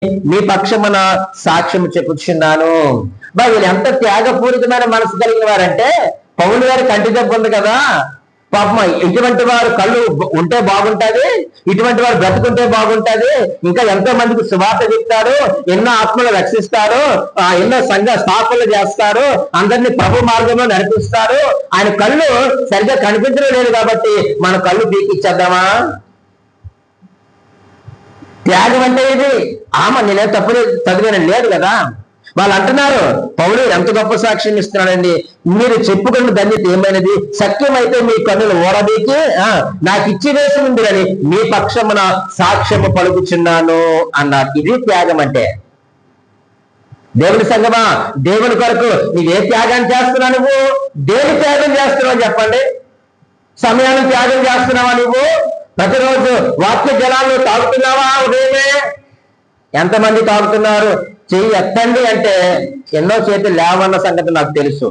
మీ పక్షమున సాక్ష్యము చెప్పుచున్నాను. వీళ్ళు ఎంత త్యాగపూరితమైన మనసు కలిగిన వారంటే, పౌలు గారి కంటి దెబ్బ ఉంది కదా, పాపం ఇటువంటి వారు కళ్ళు ఉంటే బాగుంటది, ఇటువంటి వారు బ్రతుకుంటే బాగుంటది, ఇంకా ఎంతో మందికి సువార్త చెప్తారు, ఎన్నో ఆత్మలు రక్షిస్తారు, ఎన్నో సంఘ స్థాపనలు చేస్తారు, అందరినీ ప్రభు మార్గంలో నడిపిస్తారు. ఆయన కళ్ళు సరిగ్గా కనిపించడం లేదు కాబట్టి మన కళ్ళు పీకిచ్చేద్దామా? త్యాగం అంటే ఇది నేనే తప్పులు చదివిన లేదు కదా. వాళ్ళు అంటున్నారు, పౌలు ఎంత గొప్ప సాక్ష్యం ఇస్తున్నాడండి, మీరు చెప్పుకున్న ధన్యత ఏమైనది, సత్యమైతే మీ కన్నులు ఓడబీకి నాకు ఇచ్చి వేసి ఉందిరని మీ పక్షమున సాక్ష్యము పలుకుచున్నాను అన్నారు. ఇది త్యాగం అంటే. దేవుని సంగమా, దేవుని కొరకు నీవే త్యాగాన్ని చేస్తున్నావు? నువ్వు దేని త్యాగం చేస్తున్నావు చెప్పండి? సమయాన్ని త్యాగం చేస్తున్నావా? నువ్వు ప్రతిరోజు వాక్య జలాలు తాగుతున్నావా? ఉదయమే ఎంతమంది తాగుతున్నారు? చెయ్యి ఎత్తండి అంటే ఎన్నో చేతులు లేవన్న సంగతి నాకు తెలుసు.